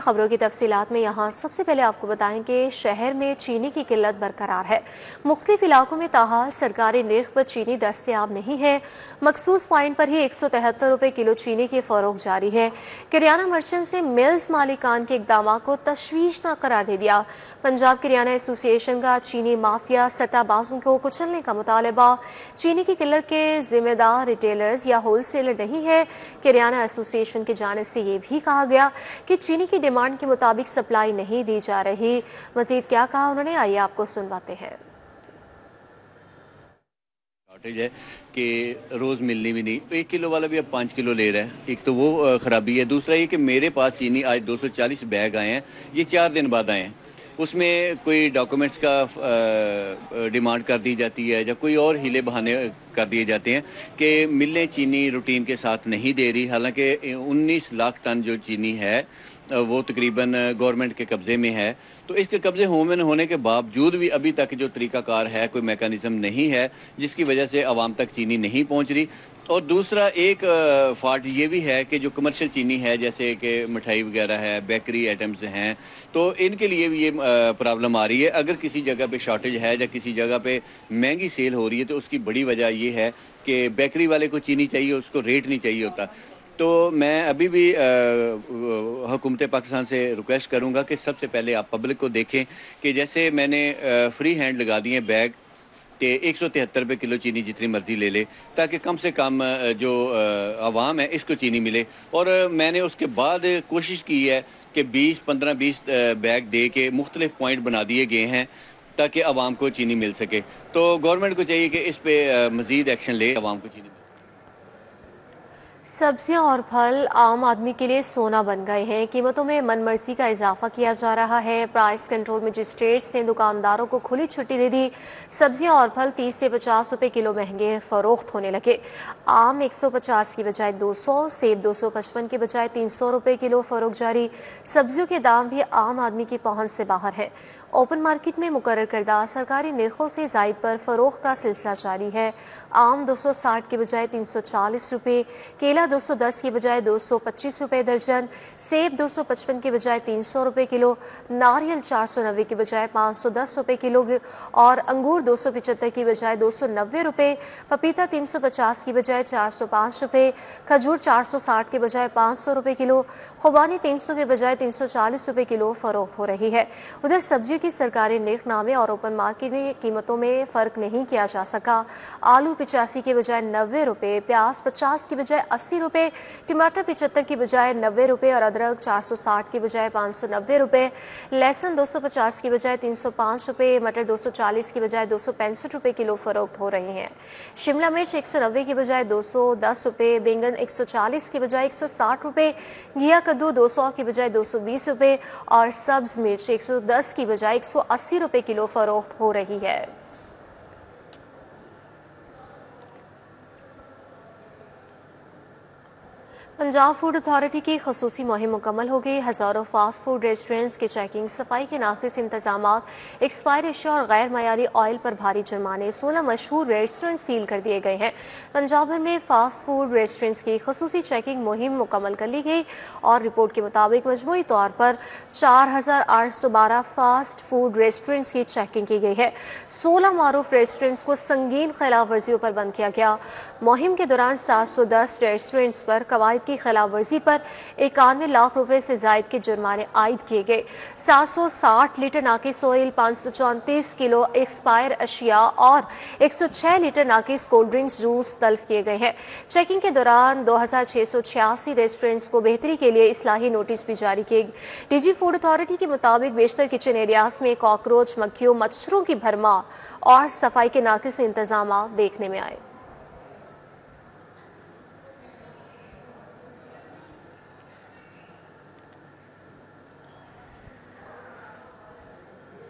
खबरों की तफसीलात में यहाँ सबसे पहले आपको बताएं कि शहर में चीनी की किल्लत बरकरार है। मुख्तलिफ इलाकों में ताहाल सरकारी निर्ख पर चीनी दस्तयाब नहीं है। मखसूस पॉइंट पर ही 173 रुपये किलो चीनी की फरोख्त जारी है। किरियाना मर्चेंट से मिल्स मालिकान के इकदाम को तशवीशनाक करार दे दिया। पंजाब किरियाना एसोसिएशन का चीनी माफिया सट्टाबाजों को कुचलने का मुतालबा। चीनी की किल्लत के जिम्मेदार रिटेलर्स या होलसेलर नहीं है। किरियाना एसोसिएशन की जानिब से ये भी कहा गया कि चीनी की डिमांड के मुताबिक सप्लाई नहीं दी जा रही। मजीद क्या कहा उन्होंने, आइए आपको सुनवाते हैं। शॉर्टेज है कि रोज़ मिलनी भी नहीं, 1 किलो वाला भी अब 5 किलो ले रहा है। एक तो वो ख़राबी है। दूसरा ये कि मेरे पास चीनी आज 240 बैग आए हैं, ये 4 दिन बाद आए हैं। उसमें कोई डॉक्यूमेंट्स का डिमांड कर दी जाती है या कोई और हीले बहाने कर दिए जाते हैं कि मिलें चीनी रूटीन के साथ नहीं दे रही। हालांकि 19 लाख टन जो चीनी है वो तकरीबन गवर्नमेंट के कब्ज़े में है। तो इसके कब्ज़े होने के बावजूद भी अभी तक जो तरीक़ाकार है, कोई मेकानिज़म नहीं है जिसकी वजह से आवाम तक चीनी नहीं पहुंच रही। और दूसरा एक फॉल्ट ये भी है कि जो कमर्शियल चीनी है, जैसे कि मिठाई वगैरह है, बेकरी आइटम्स हैं, तो इनके लिए भी ये प्रॉब्लम आ रही है। अगर किसी जगह पे शॉर्टेज है या किसी जगह पे महंगी सेल हो रही है तो उसकी बड़ी वजह ये है कि बेकरी वाले को चीनी चाहिए, उसको रेट नहीं चाहिए होता। तो मैं अभी भी हुकूमत पाकिस्तान से रिक्वेस्ट करूँगा कि सबसे पहले आप पब्लिक को देखें कि जैसे मैंने फ्री हैंड लगा दिए बैग कि 173 रुपये किलो चीनी जितनी मर्जी ले ले, ताकि कम से कम जो आवाम है इसको चीनी मिले। और मैंने उसके बाद कोशिश की है कि 15-20 बैग दे के मुख्तलिफ पॉइंट बना दिए गए हैं ताकि आवाम को चीनी मिल सके। तो गवर्नमेंट को चाहिए कि इस पर मज़ीद एक्शन ले, आवाम को चीनी। सब्जियां और फल आम आदमी के लिए सोना बन गए हैं। कीमतों में मनमर्जी का इजाफा किया जा रहा है। प्राइस कंट्रोल मजिस्ट्रेट्स ने दुकानदारों को खुली छुट्टी दे दी। सब्जियां और फल 30 से 50 रुपए किलो महंगे फरोख्त होने लगे। आम 150 की बजाय 200, सेब 255 के बजाय 300 रुपए किलो फरोख्त जारी। सब्जियों के दाम भी आम आदमी की पहुंच से बाहर है। ओपन मार्केट में मुकर्रर करदा सरकारी निर्खों से जायद पर फरोख्त का सिलसिला जारी है। आम 260 के बजाय 340 रुपये, केला 210 के बजाय 225 रुपये दर्जन, सेब 255 के बजाय 300 रुपये किलो, नारियल 490 के बजाय 510 रुपये किलो और अंगूर 275 की बजाय 290 रुपये, पपीता 350 की बजाय 405 रुपये, खजूर 460 के बजाय 500 रुपये किलो, खुबानी 300 के बजाय 340 रुपये किलो फरोख्त हो रही है। उधर सब्जियों की सरकारी निर्खनामे और ओपन मार्केट में कीमतों में फ़र्क नहीं किया जा सका। आलू 85 के बजाय 90 रुपये, प्याज 50 के बजाय 80 रुपये, टमाटर 75 की बजाय 90 रुपये और अदरक 460 के बजाय 590 रुपये, लहसुन 250 की बजाय 305 रुपये, मटर 240 की बजाय 265 रुपये किलो फरोख्त हो रहे हैं। शिमला मिर्च 190 की बजाय 210 रुपये, बैंगन 140 की बजाय 160 रुपये, घिया कद्दू 200 की बजाय 220 रुपये और सब्ज मिर्च 110 की बजाय 180 रुपये किलो फरोख्त हो रही है। पंजाब फूड अथॉरिटी की खसूसी मुहिम मुकम्मल हो गई। हज़ारों फास्ट फूड रेस्टोरेंट्स की चेकिंग, सफाई के नाक़िस इंतजामात, एक्सपायर अशिया और गैर मयारी ऑयल पर भारी जुर्माने, 16 मशहूर रेस्टोरेंट सील कर दिए गए हैं। पंजाब भर में फास्ट फूड रेस्टोरेंट्स की खसूसी चेकिंग मुहिम मुकम्मल कर ली गई और रिपोर्ट के मुताबिक मजमूई तौर पर 4812 फास्ट फूड रेस्टोरेंट्स की चेकिंग की गई है। 16 मारूफ रेस्टोरेंट्स को संगीन खिलाफ वर्जियों पर बंद किया गया। मुहिम के दौरान 710 रेस्टोरेंट्स पर कवायद की खिलाफ वर्जी पर 91 लाख रुपए से जायद के जुर्माने आयद किए गए। 760 लीटर नाकिस ऑयल, 534 किलो एक्सपायर अशिया और 106 लीटर नाकिस कोल्ड ड्रिंक्स जूस तल्फ किए गए हैं। चेकिंग के दौरान 2686 रेस्टोरेंट्स को बेहतरी के लिए इस्लाही नोटिस भी जारी किए। डीजी फूड अथॉरिटी के मुताबिक बेशतर किचन एरियाज में कॉकरोच, मक्खियों, मच्छरों की भरमार और सफाई के नाकिस इंतजाम देखने में आए।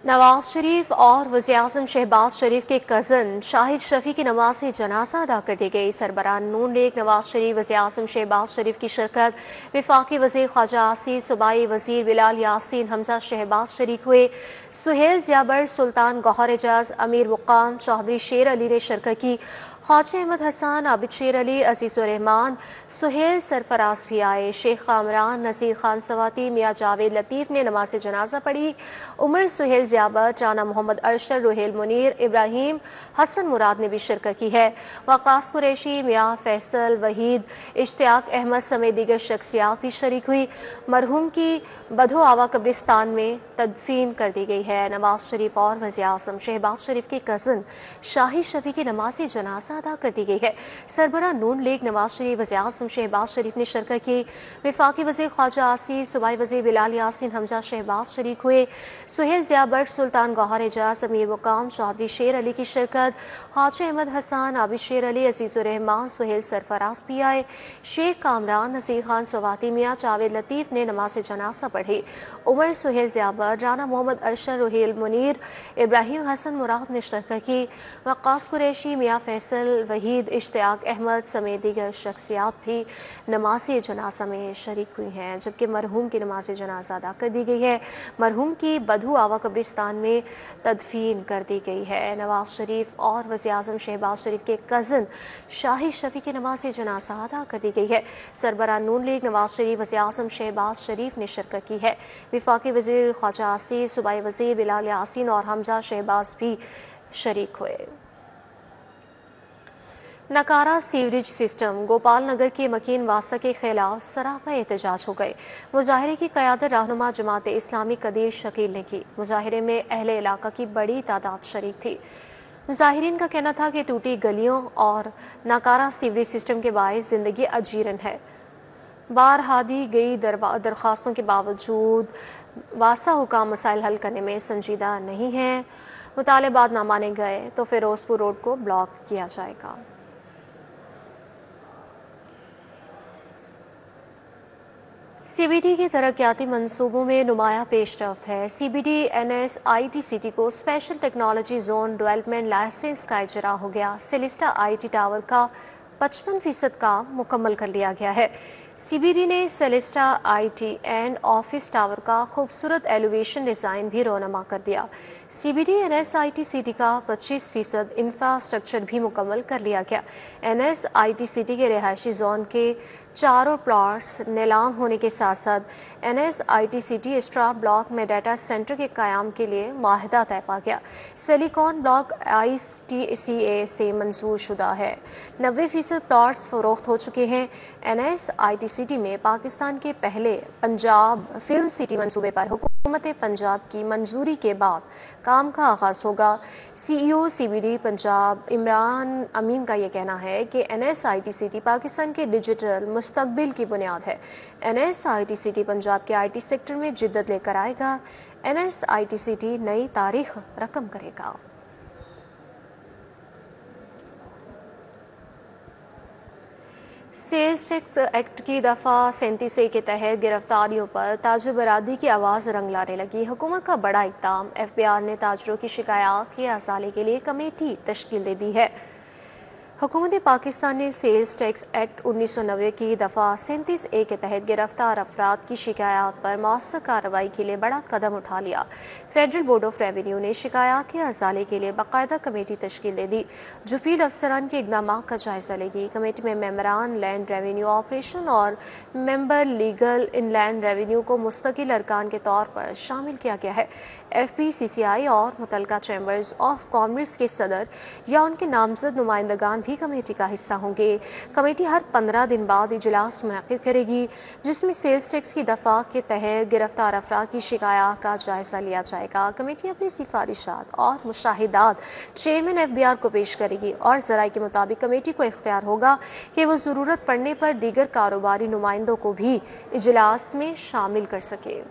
नवाज शरीफ और वज़ीर-ए-आज़म शहबाज शरीफ के कज़न शाहिद शफी की नमाज़ी जनाजा अदा कर दी गई। सरबराह नून लीग नवाज शरीफ, वज़ीर-ए-आज़म शहबाज शरीफ की शिरकत, विफाकी वज़ीर ख्वाजा आसिफ, सूबाई वज़ीर बिलाल यासीन हमजा शहबाज शरीक हुए। सुहेल ज़ियाबर, सुल्तान गौहर एजाज, अमीर वक़ान, चौधरी शेर अली ने शिरकत की। ख्वाजा अहमद हसन, आबिद शेर अली, अजीज़ुर रहमान, सुहेल सरफराज भी आए। शेख कामरान, नसीर खान सवाती, मियाँ जावेद लतीफ़ ने नमाज जनाजा पढ़ी। उमर सुहेल ज़ियाबत, राना मोहम्मद अरशद, रुहेल मुनीर, इब्राहिम हसन मुराद ने भी शिरकत की है। वक़ास कुरैशी, मियाँ फैसल, वहीद, इश्तियाक अहमद समेत दीगर शख्सियात भी शरीक हुई। मरहूम की बधो आवा कब्रिस्तान में तदफीन कर दी गई है। नवाज शरीफ और वज़ीर आज़म शहबाज शरीफ के कज़न शाही शफी की नमाज़ी जनाजा अदा कर दी गई है। सरबरा नून लीग नवाज शरीफ, वज़ीर आज़म शहबाज शरीफ ने शिरकत की। वफाकी वज़ीर ख्वाजा आसिफ, सूबाई वज़ीर बिलाल यासीन हमजा शहबाज शरीक हुए। सुहेल ज़ियाबत, सुल्तान गौहर एजाज, अमीर मुकाम चौधरी शेर अली की शिरकत। ख्वाजा अहमद हसन, आबिद शेर अली, अजीज़ुर रहमान, सुहेल सरफराज भी आए। शेख कामरान, नसीर खान सवाती, मियाँ जावेद लतीफ़ ने नमाज जनाजा पढ़ी। उमर सुहेल ज़ियाबत, राना मोहम्मद अरशद, रुहेल मुनीर, इब्राहिम हसन मुराद ने शिरकत की। वक़ास कुरैशी, मियाँ फैसल, वहीद, इश्तियाक अहमद समेत दीगर शख्सियात भी नमाज जनाजा में शरीक हुई हैं, जबकि मरहूम की नमाज जनाजा अदा कर दी गई है। मरहूम की बधू आवा कब्रिस्तान में तदफीन कर दी गई है। नवाज शरीफ और वज़ीर आज़म शहबाज शरीफ के कज़न शाही शफी की नमाज जनाजा अदा कर दी गई है। सरबरा नून लीग नवाज शरीफ, वज़ीर आज़म शहबाज शरीफ ने शिरकत की है। वफाकी वज़ीर ख्वाजा आसिफ, सूबाई वज़ीर बिलाल यासीन और हमजा शहबाज भी शरीक हुए। नकारा सीवरेज सिस्टम, गोपाल नगर के मकीन वासा के खिलाफ सरापा एहतजाज हो गए। मुजाहरे की क़यादत रहनुमा जमात इस्लामी कदीर शकील ने की। मुजाहरे में अहले इलाका की बड़ी तादाद शरीक थी। मुजाहिरीन का कहना था कि टूटी गलियों और नकारा सीवरेज सिस्टम के बायस जिंदगी अजीरन है। बारहा दी गई दरख्वास्तों के बावजूद वासा हुकाम मसाइल हल करने में संजीदा नहीं है। मुतालबात ना माने गए तो फिरोजपुर रोड को ब्लॉक किया जाएगा। सीबीडी के तरक्याती मंसूबों में नुमाया पेशरफ्त है। सीबीडी NSIT को special technology zone development licence का इजरा हो गया। सेलिस्टा IT टावर का 55% काम मुकम्मल कर लिया गया है। सीबीडी ने सेलिस्टा IT एंड ऑफिस टावर का खूबसूरत एलिवेशन डिज़ाइन भी रोनमा कर दिया। सीबीडी NSIT का 25% इंफ्रास्ट्रक्चर भी मुकम्मल कर लिया गया। NSIT के रिहायशी जोन के चारों प्लॉट्स नीलाम होने के साथ साथ NSIT स्ट्रा ब्लॉक में डाटा सेंटर के क़याम के लिए माहिदा तय पा गया। सिलिकॉन ब्लॉक ISTCA से मंजूर शुदा है। 90% प्लॉट्स फरोख्त हो चुके हैं। NSIT में पाकिस्तान के पहले पंजाब फिल्म सिटी मंसूबे पर हुकूमत पंजाब की मंजूरी के बाद काम का आगाज़ होगा। CEO CBD पंजाब इमरान अमीन का ये कहना है कि NSIT पाकिस्तान के डिजिटल मुस्तकबिल की बुनियाद है। NSIT पंजाब के IT सेक्टर में जिद्दत लेकर आएगा। NSIT नई तारीख रकम करेगा। सेल्स टैक्स एक्ट की दफ़ा 37A के तहत गिरफ्तारियों पर ताजिर बरादरी की आवाज़ रंग लाने लगी। हुकूमत का बड़ा इक़दाम। FBR ने ताजरों की शिकायत के असाले के लिए कमेटी तश्कील दे दी है। हुकूमत पाकिस्तान ने सेल्स टैक्स एक्ट 1990 की दफ़ा 37A के तहत गिरफ्तार अफराद की शिकायत पर मौसर कार्रवाई के लिए बड़ा कदम उठा लिया। फेडरल बोर्ड ऑफ रेवेन्यू ने शिकायत के असाले के लिए बाकायदा कमेटी तश्कील दे दी जो फील्ड अफसरान के इक़दाम का जायजा लेगी। कमेटी में मेंबरान लैंड रेवेन्यू ऑपरेशन और मेंबर लीगल इनलैंड रेवेन्यू को मुस्तकिल अरकान के तौर पर शामिल किया गया है। FPCCI और मुतलका चैम्बर्स ऑफ कॉमर्स के सदर या उनके नामजद नुमाइंदगान भी कमेटी का हिस्सा होंगे। कमेटी हर 15 दिन बाद इजलास मुनक्किद करेगी जिसमें सेल्स टैक्स की दफ़ा के तहत गिरफ्तार अफराद की शिकायत का जायजा लिया जाएगा। कमेटी अपनी सिफारिशात और मुशाहिदात चेयरमैन FBR को पेश करेगी और ज़राए के मुताबिक कमेटी को इख्तियार होगा कि वो ज़रूरत पड़ने पर दीगर कारोबारी नुमाइंदों को भी इजलास में शामिल कर सके।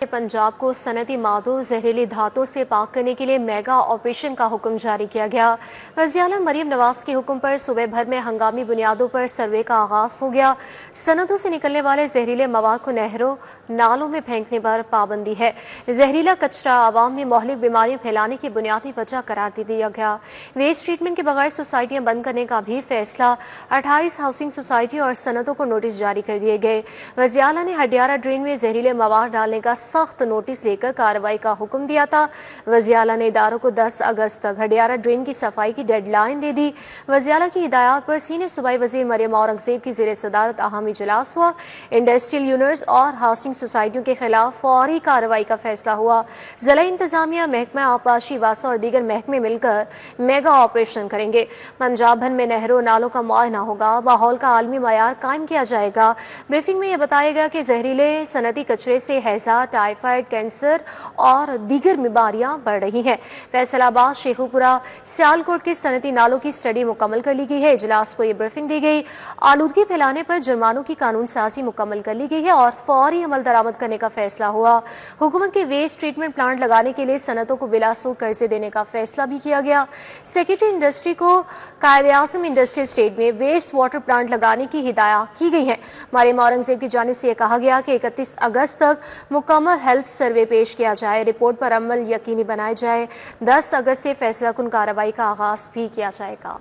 पंजाब को सनती मादों जहरीली धातों से पाक करने के लिए मेगा ऑपरेशन का हुक्म जारी किया गया। वज़ीर आला मरीम नवाज के हुक्म पर सूबे भर में हंगामी बुनियादों पर सर्वे का आगाज हो गया। सनतों से निकलने वाले जहरीले मवाद को नहरों नालों में फेंकने पर पाबंदी है। जहरीला कचरा आवाम में मोहलिक बीमारियां फैलाने की बुनियादी वजह करार दे दिया गया। वेस्ट ट्रीटमेंट के बगैर सोसाइटियां बंद करने का भी फैसला। 28 हाउसिंग सोसाइटी और सनतों को नोटिस जारी कर दिए गए। वज़ीर आला ने हडियारा ड्रेन में जहरीले मवाद डालने का सख्त नोटिस लेकर कार्रवाई का हुक्म दिया था। वज़ीर ने इदारों को 10 अगस्त तक हडियारा ड्रेन की सफाई की डेडलाइन दे दी। वज़ीर की हिदायत पर सीनियर सूबाई वज़ीर मरियम औरंगज़ेब की ज़ेर सदारत अहम इजलास हुआ। इंडस्ट्रियल यूनिट्स और हाउसिंग सोसाइटियों के खिलाफ फौरी कार्रवाई का फैसला हुआ। जिला इंतजामिया, महकमा आबपाशी, वासा और दीगर महकमे मिलकर मेगा ऑपरेशन करेंगे। पंजाब भर में नहरों नालों का मुआयना होगा। माहौल का आलमी मयार कायम किया जाएगा। ब्रीफिंग में यह बताया गया कि जहरीले सनती कचरे से हैजा, टाइफाइड, कैंसर और दीगर बीमारियां बढ़ रही हैं। फैसलाबाद, शेखुपुरा, सियालकोट के सनती नालों की स्टडी मुकम्मल कर ली गई है। इजलास को यह ब्रीफिंग दी गई। आलूदगी फैलाने पर जुर्मानों की कानून साजी मुकम्मल कर ली गई है और फौरी अमल दरामद करने का फैसला हुआ। हुकूमत के वेस्ट ट्रीटमेंट प्लांट लगाने के लिए सनतों को बिलासूद कर्जे देने का फैसला भी किया गया। सेक्रेटरी इंडस्ट्री को कायदे-ए-आज़म इंडस्ट्रियल स्टेट में वेस्ट वाटर प्लांट लगाने की हिदायत की गई है। मरियम औरंगज़ेब की जानिब से यह कहा गया कि 31 अगस्त तक मुकम्मल हेल्थ सर्वे पेश किया जाए, रिपोर्ट पर अमल यकीनी बनाया जाए। 10 अगस्त से फैसला कुन कार्रवाई का आगाज भी किया जाएगा।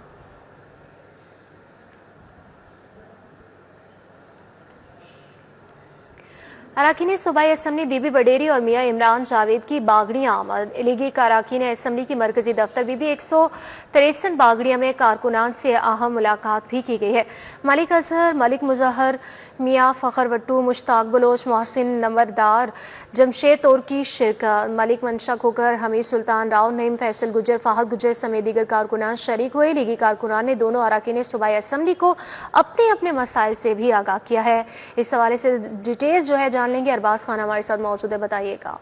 अराकीन सूबाई असम्बली बीबी वडेरी और मियाँ इमरान जावेद की बागड़ियाँ आमद। लीगी अराकीन असम्बली की मरकजी दफ्तर बीबी 163 बागड़िया में कारकुनान से अहम मुलाकात भी की गई है। मलिक अजहर, मलिक मुजहर, मियाँ फ़खर वट्टू, मुश्ताक बलोच, मोहसिन नंबरदार, जमशेद तौर की शिरकत। मलिक मंशा खोकर, हमीद सुल्तान राव, नईम फैसल गुजर, फाहद गुजर समेत दीगर कारकुनान शरीक हुए। लीगी कारकुनान ने दोनों अराकीन सूबाई असम्बली को अपने अपने मसाइल से भी आगाह किया है। इस हवाले से डिटेल्स जो है जान लेंगे। अरबाज खान हमारे साथ मौजूद है, बताइएगा।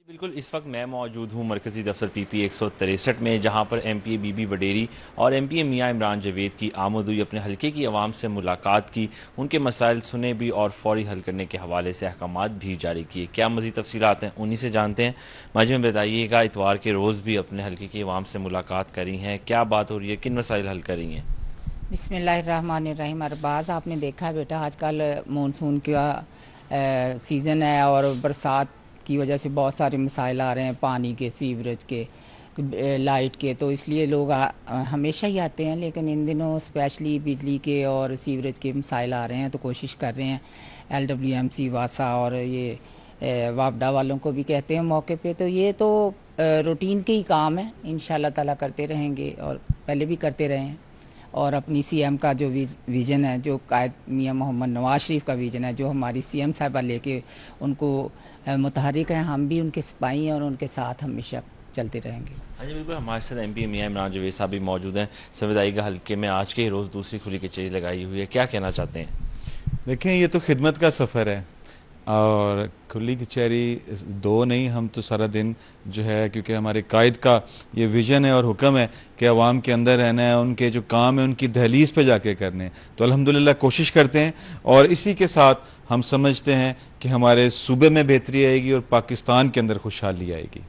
बिल्कुल, इस वक्त मैं मौजूद हूँ मरकज़ी दफ्तर PP 163 में, जहाँ पर MPA बीबी वडेरी और MPA मियाँ इमरान जावेद की आमद हुई। अपने हल्के की आवाम से मुलाकात की, उनके मसाइल सुने भी और फौरी हल करने के हवाले से अहकामात भी जारी किए। क्या मज़ीद तफसीलात हैं, उन्हीं से जानते हैं। माजी में बताइएगा, इतवार के रोज़ भी अपने हल्के की आवाम से मुलाकात करी हैं, क्या बात हो रही है, किन मसाइल हल कर रही हैं? बिस्मिल्लाहिर्रहमानिर्रहीम। अरबाज़, आपने देखा बेटा आजकल मानसून का सीज़न है और बरसात की वजह से बहुत सारे मसाइल आ रहे हैं, पानी के, सीवरेज के, लाइट के। तो इसलिए लोग हमेशा ही आते हैं, लेकिन इन दिनों स्पेशली बिजली के और सीवरेज के मसाइल आ रहे हैं। तो कोशिश कर रहे हैं LWMC, वासा और ये वापडा वालों को भी कहते हैं मौके पे। तो ये तो रूटीन के ही काम है, इंशाल्लाह ताला करते रहेंगे और पहले भी करते रहे हैं। और अपनी CM का जो विज़न है, जो कायद मियाँ मोहम्मद नवाज शरीफ का विज़न है, जो हमारी CM साहिबा लेके उनको मुतहरिक हैं, हम भी उनके सिपाही हैं और उनके साथ हमेशा चलते रहेंगे। हाँ जी बिल्कुल, हमारे साथ MPA मियाँ इमरान जावेद साहब भी मौजूद हैं। संविदाई हल्के में आज के रोज़ दूसरी खुली कचहरी लगाई हुई है, क्या कहना चाहते हैं? देखें, ये तो खिदमत का सफ़र है और खुली कचहरी दो नहीं, हम तो सारा दिन जो है, क्योंकि हमारे कायद का ये विज़न है और हुक्म है कि आवाम के अंदर रहना है, उनके जो काम है उनकी दहलीज पे जाके करने हैं। तो अल्हम्दुलिल्लाह कोशिश करते हैं और इसी के साथ हम समझते हैं कि हमारे सूबे में बेहतरी आएगी और पाकिस्तान के अंदर खुशहाली आएगी।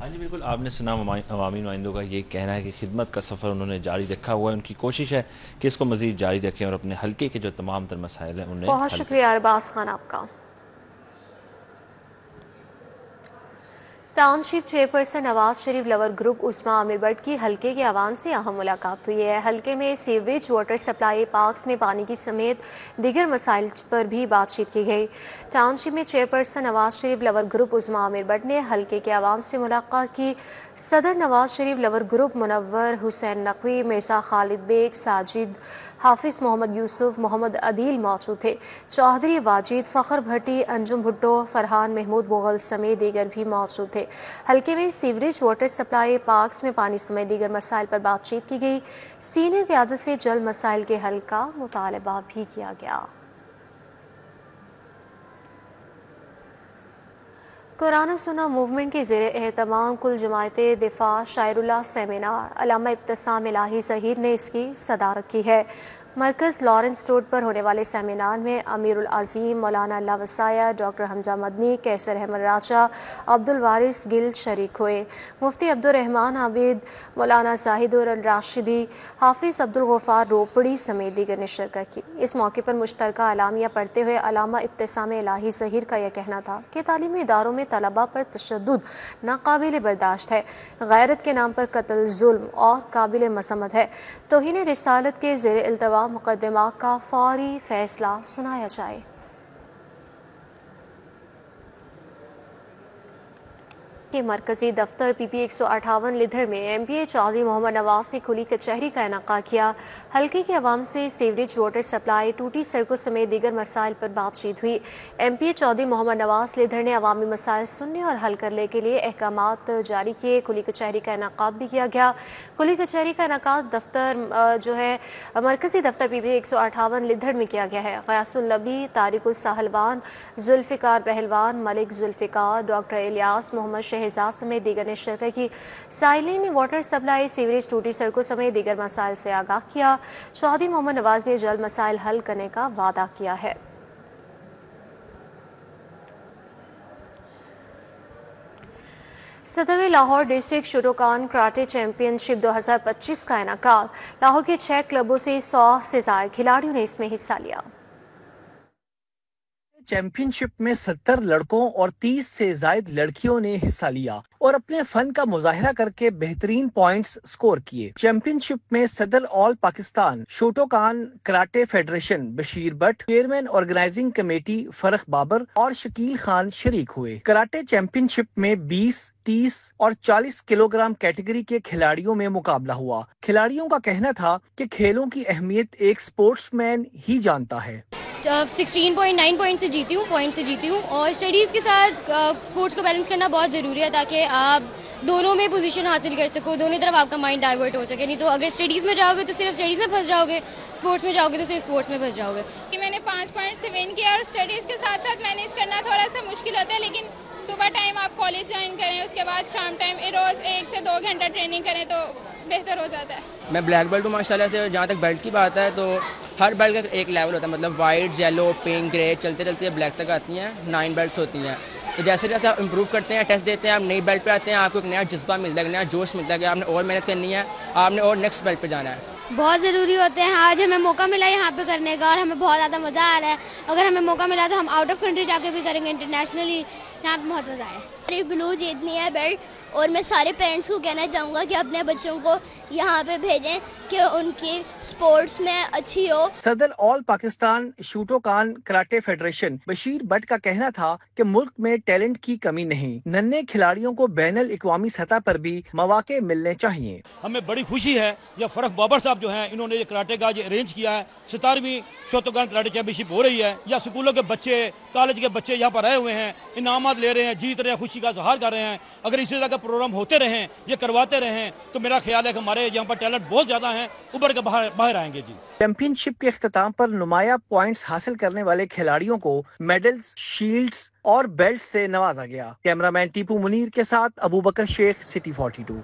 हाँ जी बिल्कुल, आपने सुना अवामी नुमाइंदों का ये कहना है कि खिदमत का सफ़र उन्होंने जारी रखा हुआ है। उनकी कोशिश है कि इसको मज़ीद जारी रखें और अपने हल्के के जो तमाम तर मसाइल हैं उन्हें। बहुत शुक्रिया अरबाज खान आपका। Township chairperson Nawaz Sharif lover group Usma Aamir Bhatt की हल्के के आवाम से अहम मुलाकात हुई है। हल्के में सीवरेज, वाटर सप्लाई, पार्क्स में पानी की समेत दीगर मसाइल पर भी बातचीत की गई। टाउनशिप में chairperson Nawaz Sharif lover group Usma Aamir Bhatt ने हल्के के आवाम से मुलाकात की। सदर नवाज शरीफ लवर ग्रुप मुनव्वर हुसैन नकवी, मिर्जा खालिद बेग, साजिद, हाफिज मोहम्मद यूसुफ, मोहम्मद अदील मौजूद थे। चौधरी वाजिद, फ़खर भट्टी, अंजुम भुट्टो, फरहान महमूद मुगल समेत दीगर भी मौजूद थे। हल्के में सीवरेज, वाटर सप्लाई, पार्क्स में पानी समेत दीगर मसाइल पर बातचीत की गई। सीनियर क़यादत से जल्द मसाइल के हल का मुतालबा भी किया गया। कुरान सुन्ना मूवमेंट के ज़ेरे एहतमाम कुल जमायते दिफा शायरुल्लाह सेमिनार अल्लामा इब्तिसाम इलाही ज़हीर ने इसकी सदारत की है। मरकज़ लॉरेंस रोड पर होने वाले सेमिनार में अमीरुल अज़ीम मौलाना अल्लाह वसाया, डॉक्टर हमजा मदनी, कैसर अहमद राजा, अब्दुल वारिस गिल शरीक हुए। मुफ्ती अब्दुल रहमान आबिद, मौलाना जाहिदुर अल राशिदी, हाफिज़ अब्दुल गफ़ार रोपड़ी समेत दीगर ने शिरकत की। इस मौके पर मुश्तरका अलामिया पढ़ते हुए अल्लामा इब्तिसाम इलाही ज़हीर का यह कहना था कि तालीमी इदारों में तलबा पर तशद्दुद नाकाबिल बर्दाश्त है, गैरत के नाम पर कत्ल जुल्म और काबिल मसम्मत है। तौहीन रिसालत के ज़ेरे इल्तवा मुकदमा का फौरी फैसला सुनाया जाए। के मरकजी दफ्तर PP 158 लिधर में MPA चौधरी मोहम्मद नवाज ने खुली कचहरी का इनेकाद किया। हल्के के अवाम से सीवरेज वाटर सप्लाई, टूटी सड़कों समेत दीगर मसाइल पर बातचीत हुई। MPA चौधरी मोहम्मद नवाज लिधर ने अवामी मसाइल सुनने और हल करने के लिए अहकामात जारी किए। खुली कचहरी का इनेकाद भी किया गया। खुली कचहरी का इनेकाद दफ्तर जो है मरकजी दफ्तर PP 158 लिधर में किया गया है। गयासुल नबी, तारिकुल साहलवान, जुल्फिकार पहलवान, मलिक जुल्फिकार, डॉक्टर इलियास, मोहम्मद शहजाद समेत दीगर ने शिरकत की। साइलिन ने वाटर सप्लाई, सीवरेज, टूटी सड़कों समेत दीगर मसाइल से आगाह किया। चौधरी मोहम्मद नवाज ने जल्द मसाइल हल करने का वादा किया है। सदर लाहौर डिस्ट्रिक्ट शूटोकान कराटे चैंपियनशिप 2025 का इनेकाद। लाहौर के 6 क्लबों से 100 से ज्यादा खिलाड़ियों ने इसमें हिस्सा लिया। चैंपियनशिप में 70 लड़कों और 30 से जायद लड़कियों ने हिस्सा लिया और अपने फन का मुजाहिरा करके बेहतरीन पॉइंट्स स्कोर किए। चैंपियनशिप में सदर all Pakistan Shotokan karate federation Bashir Bhatt, chairman organising committee Farrukh Babar और शकील खान शरीक हुए। कराटे चैंपियनशिप में 20, 30 और 40 किलोग्राम कैटेगरी के खिलाड़ियों में मुकाबला हुआ। खिलाड़ियों का कहना था कि खेलों की अहमियत एक स्पोर्ट्समैन ही जानता है। 16.9 पॉइंट से जीती हूँ और स्टडीज़ के साथ स्पोर्ट्स को बैलेंस करना बहुत ज़रूरी है ताकि आप दोनों में पोजीशन हासिल कर सको, दोनों तरफ आपका माइंड डाइवर्ट हो सके। नहीं तो अगर स्टडीज़ में जाओगे तो सिर्फ स्टडीज़ में फंस जाओगे, स्पोर्ट्स में जाओगे तो सिर्फ स्पोर्ट्स में फंस जाओगे। कि मैंने 5 पॉइंट से विन किया और स्टडीज़ के साथ साथ मैनेज करना थोड़ा सा मुश्किल होता है, लेकिन सुबह टाइम आप कॉलेज ज्वाइन करें, उसके बाद शाम टाइम रोज़ 1 से 2 घंटा ट्रेनिंग करें तो बेहतर हो जाता है। मैं ब्लैक बेल्ट हूँ माशाल्लाह से। जहाँ तक बेल्ट की बात है तो हर बेल्ट का एक लेवल होता है, मतलब वाइट, येलो, पिंक, ग्रे चलते चलते ब्लैक तक आती हैं। 9 बेल्ट्स होती हैं। तो जैसे जैसे आप इम्प्रूव करते हैं, टेस्ट देते हैं, आप नई बेल्ट पे आते हैं, आपको एक नया जज्बा मिलता है, एक नया जोश मिलता है कि आपने और मेहनत करनी है, आपने और नेक्स्ट बेल्ट पे जाना है। बहुत ज़रूरी होते हैं। आज हमें मौका मिला यहाँ पे करने का और हमें बहुत ज़्यादा मज़ा आ रहा है। अगर हमें मौका मिला तो हम आउट ऑफ कंट्री जाके भी करेंगे, इंटरनेशनली। यहाँ पे बहुत मज़ा आया। मेरी ब्लू जीतनी है बेल्ट और मैं सारे पेरेंट्स को कहना चाहूँगा कि अपने बच्चों को यहाँ पे भेजें कि उनकी स्पोर्ट्स में अच्छी हो। सदर all Pakistan Shotokan karate federation Bashir Bhatt का कहना था कि मुल्क में टैलेंट की कमी नहीं, नन्हे खिलाड़ियों को बैनुल अक़वामी सतह पर भी मौके मिलने चाहिए। हमें बड़ी खुशी है या फरख बाबर साहब जो हैं, इन्होंने ये कराटे का अरेंज किया है। 17वीं शूटोकान कराटे चैंपियनशिप हो रही है, या स्कूलों के बच्चे, कॉलेज के बच्चे यहाँ पर आए हुए हैं, इनामात ले रहे हैं, जीत रहे हैं, खुशी का इजहार कर रहे हैं। अगर इसी तरह का प्रोग्राम होते रहें, ये करवाते रहें तो मेरा ख्याल है कि हमारे यहाँ पर टैलेंट बहुत ज़्यादा हैं, उभर के बाहर आएंगे जी। चैंपियनशिप के इख्तिताम पर नुमाया पॉइंट्स हासिल करने वाले खिलाड़ियों को मेडल्स, शील्ड्स और बेल्ट से नवाजा गया। कैमरामैन टीपू मुनीर के साथ अबू बकर शेख, सिटी 42।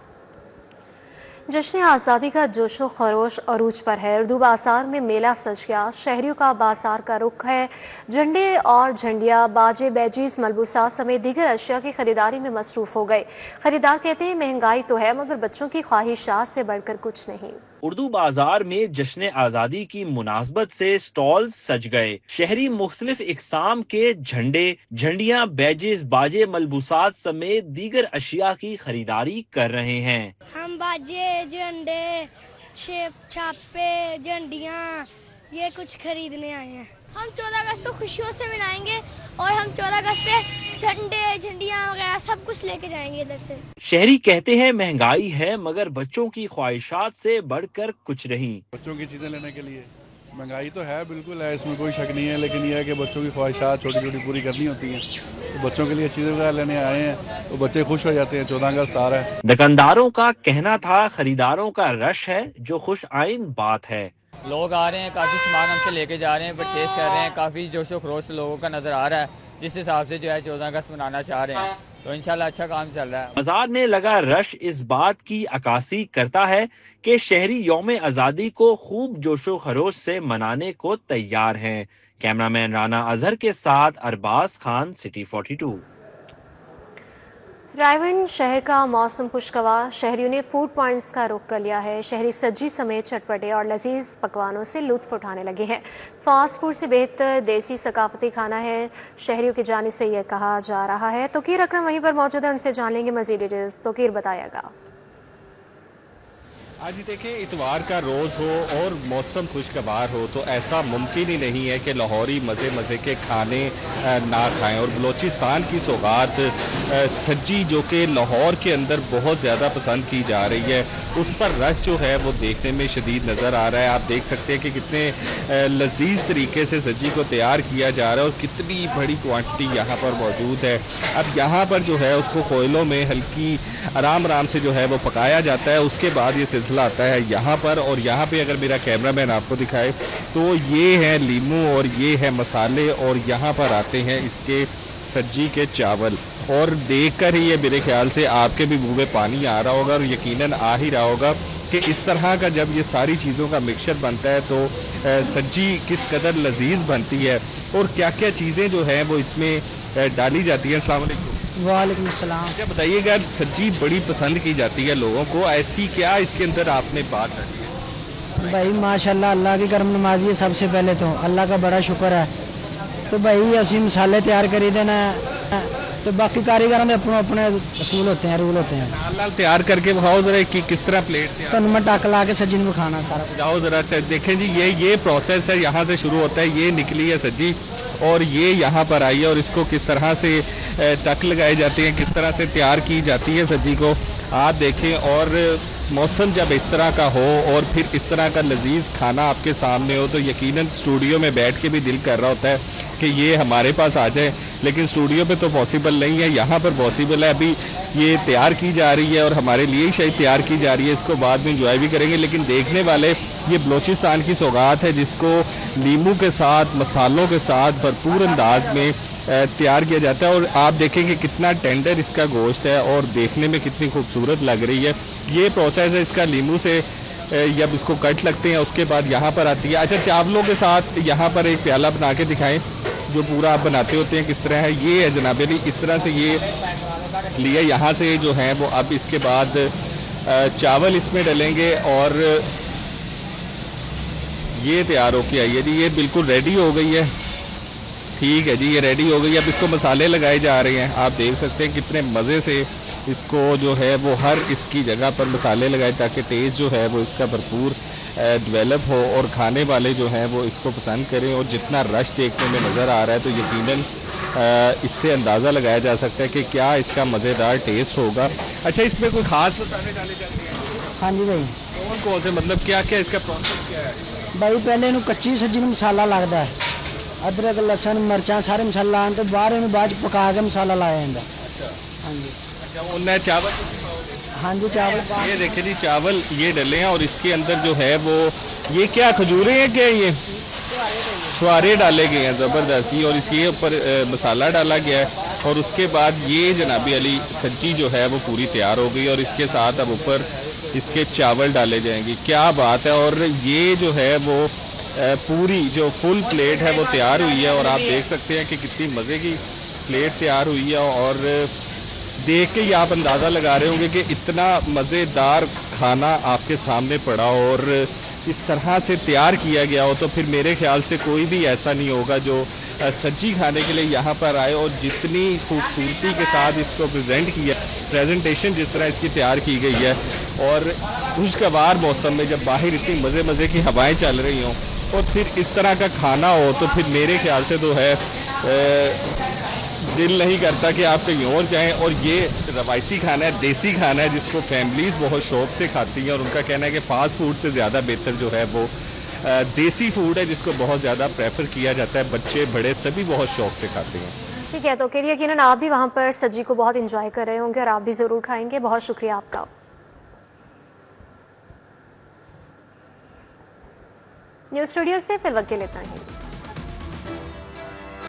जश्न आज़ादी का जोशो खरोश अरूज पर है। उर्दू बाजार में मेला सज गया। शहरियों का बाजार का रुख है। झंडे और झंडियाँ, बाजे, बैजीज, मलबूसा समेत दीगर अशिया की खरीदारी में मसरूफ हो गए। खरीदार कहते हैं महंगाई तो है मगर बच्चों की ख्वाहिशात से बढ़कर कुछ नहीं। उर्दू बाजार में जश्न आज़ादी की मुनासबत से स्टॉल सज गए। शहरी मुख्तलिफ इकसाम के झंडे, झंडियाँ, बैजेस, बाजे, मलबूसात समेत दीगर अशिया की खरीदारी कर रहे हैं। हम बाजे, झंडे, छापे, झंडियाँ ये कुछ खरीदने आए हैं। हम 14 अगस्त तो खुशियों से मनाएंगे और हम 14 अगस्त पे झंडे, झंडियाँ वगैरह सब कुछ लेके जाएंगे इधर से। शहरी कहते हैं महंगाई है मगर बच्चों की ख्वाहिशात से बढ़कर कुछ नहीं। बच्चों की चीजें लेने के लिए महंगाई तो है, बिल्कुल है, इसमें कोई शक नहीं है, लेकिन यह है कि बच्चों की ख्वाहिशात छोटी छोटी पूरी करनी होती हैं। तो बच्चों के लिए चीजें वगैरह लेने आए हैं तो बच्चे खुश हो जाते हैं। 14 अगस्त आ रहा है। दुकानदारों का कहना था खरीदारों का रश है जो खुश आइन बात है। लोग आ रहे हैं, काफ़ी सामान हमसे लेके जा रहे हैं, परचेज कर रहे हैं। काफ़ी जोशो खरोश लोगों का नज़र आ रहा है, जिस हिसाब से जो है 14 अगस्त मनाना चाह रहे हैं। तो इंशाल्लाह अच्छा काम चल रहा है। बाजार में लगा रश इस बात की अक्कासी करता है कि शहरी यौम आज़ादी को खूब जोशो खरोश से मनाने को तैयार हैं। कैमरामैन राना अजहर के साथ अरबाज खान, सिटी 42। रायवन शहर का मौसम खुशगवार। शहरियों ने फूड पॉइंट्स का रुख कर लिया है। शहरी सब्जी समेत चटपटे और लजीज पकवानों से लुत्फ उठाने लगे हैं। फास्ट फूड से बेहतर देसी सकाफती खाना है, शहरियों की जानिब से यह कहा जा रहा है। तोकीर अकरम वहीं पर मौजूद है, उनसे जान लेंगे मजीद डिटेल्स। तोकीर बताएगा। आज देखें इतवार का रोज़ हो और मौसम खुशगवार हो तो ऐसा मुमकिन ही नहीं है कि लाहौरी मज़े मज़े के खाने ना खाएं। और बलूचिस्तान की सौगात सज्जी जो कि लाहौर के अंदर बहुत ज़्यादा पसंद की जा रही है, उस पर रश जो है वो देखने में शदीद नज़र आ रहा है। आप देख सकते हैं कि कितने लजीज तरीके से सज्जी को तैयार किया जा रहा है और कितनी बड़ी क्वांटिटी यहाँ पर मौजूद है। अब यहाँ पर जो है उसको कोयलों में हल्की आराम आराम से जो है वो पकाया जाता है। उसके बाद ये सिलसिला आता है यहाँ पर, और यहाँ पे अगर मेरा कैमरामैन आपको दिखाए तो ये है लीमू और ये है मसाले, और यहाँ पर आते हैं इसके सज्जी के चावल। और देखकर ही ये मेरे ख्याल से आपके भी मुंह में पानी आ रहा होगा और यकीनन आ ही रहा होगा कि इस तरह का जब ये सारी चीज़ों का मिक्सचर बनता है तो सज्जी किस कदर लजीज बनती है और क्या क्या चीज़ें जो हैं वो इसमें डाली जाती हैं। अस्सलाम वालेकुम। वालेकुम सलाम। क्या बताइएगा, सब्जी बड़ी पसंद की जाती है लोगों को, ऐसी क्या इसके अंदर आपने बात डाली है? भाई माशाल्लाह अल्लाह की करम नमाजी है। सबसे पहले तो अल्लाह का बड़ा शुक्र है। तो भाई असी मसाले तैयार करी देना तो बाकी कारीगर के अपने अपने असूल होते हैं, रूल होते हैं। लाल तैयार करके भाव जरा कि किस तरह प्लेट तो मैं टक ला के सज्जी को खाना सारा जाओ जरा देखें जी। ये प्रोसेस है, यहाँ से शुरू होता है। ये निकली है सब्जी और ये यहाँ पर आई है और इसको किस तरह से टक लगाए जाते हैं, किस तरह से तैयार की जाती है सब्जी को आप देखें। और मौसम जब इस तरह का हो और फिर इस तरह का लजीज खाना आपके सामने हो तो यकीनन स्टूडियो में बैठ के भी दिल कर रहा होता है कि ये हमारे पास आ जाए, लेकिन स्टूडियो पे तो पॉसिबल नहीं है। यहाँ पर पॉसिबल है। अभी ये तैयार की जा रही है और हमारे लिए ही शायद तैयार की जा रही है, इसको बाद में इंजॉय भी करेंगे। लेकिन देखने वाले ये बलूचिस्तान की सौगात है जिसको नींबू के साथ मसालों के साथ भरपूर अंदाज में तैयार किया जाता है। और आप देखेंगे कितना टेंडर इसका गोश्त है और देखने में कितनी खूबसूरत लग रही है। ये प्रोसेस है इसका, नींबू से जब इसको कट लगते हैं उसके बाद यहाँ पर आती है। अच्छा, चावलों के साथ यहाँ पर एक प्याला बना के दिखाएं जो पूरा आप बनाते होते हैं किस तरह है। ये है जनाब अली, इस तरह से ये लिए यहाँ से जो है वो। अब इसके बाद चावल इसमें डलेंगे और ये तैयार होके आई है जी। ये बिल्कुल रेडी हो गई है। ठीक है जी, ये रेडी हो गई। अब इसको मसाले लगाए जा रहे हैं। आप देख सकते हैं कितने मज़े से इसको जो है वो हर इसकी जगह पर मसाले लगाए ताकि टेस्ट जो है वो इसका भरपूर डेवलप हो और खाने वाले जो हैं वो इसको पसंद करें। और जितना रश देखने में नज़र आ रहा है तो यकीनन इससे अंदाज़ा लगाया जा सकता है कि क्या इसका मज़ेदार टेस्ट होगा। अच्छा, इसमें कोई ख़ास मसाले डाले जाते हैं? हाँ जी भाई। कौन कौन से, मतलब क्या क्या इसका प्रोसेस क्या है? भाई पहले इन्हू कच्ची सब्जी में मसाला लगता है, अदरक लसन मिर्चा सारे मसाला आने तो बाद पका के मसाला लाया जाता है। हाँ जी। अच्छा, चावल? हाँ जी चावल। ये देखिए जी, चावल ये डले हैं और इसके अंदर जो है वो ये क्या खजूरें हैं क्या? ये छुआरे डाले गए हैं ज़बरदस्ती और इसके ऊपर मसाला डाला गया है। और उसके बाद ये जनाबी अली सब्जी जो है वो पूरी तैयार हो गई और इसके साथ अब ऊपर इसके चावल डाले जाएंगे। क्या बात है। और ये जो है वो पूरी जो फुल प्लेट है वो तैयार हुई है और आप देख सकते हैं कि कितनी मज़े की प्लेट तैयार हुई है। और देख के ही आप अंदाज़ा लगा रहे होंगे कि इतना मज़ेदार खाना आपके सामने पड़ा और इस तरह से तैयार किया गया हो तो फिर मेरे ख्याल से कोई भी ऐसा नहीं होगा जो सब्जी खाने के लिए यहाँ पर आए। और जितनी खूबसूरती के साथ इसको प्रेजेंट किया, प्रेजेंटेशन जिस तरह इसकी तैयार की गई है और खुशगवार मौसम में जब बाहर इतनी मज़े मज़े की हवाएं चल रही हों और फिर इस तरह का खाना हो तो फिर मेरे ख्याल से तो है दिल नहीं करता कि आप कहीं और जाएं। और ये रवायती खाना है, देसी खाना है जिसको फैमिलीज़ बहुत शौक़ से खाती हैं और उनका कहना है कि फ़ास्ट फूड से ज़्यादा बेहतर जो है वो देसी फूड है जिसको बहुत ज़्यादा प्रेफर किया जाता है। बच्चे बड़े सभी बहुत शौक़ से खाते हैं। ठीक है, तो यकीनन आप भी वहाँ पर सब्जी को बहुत इंजॉय कर रहे होंगे और आप भी ज़रूर खाएंगे। बहुत शुक्रिया आपका। न्यूज़ स्टूडियो से फिलहाल के लिए इतना ही।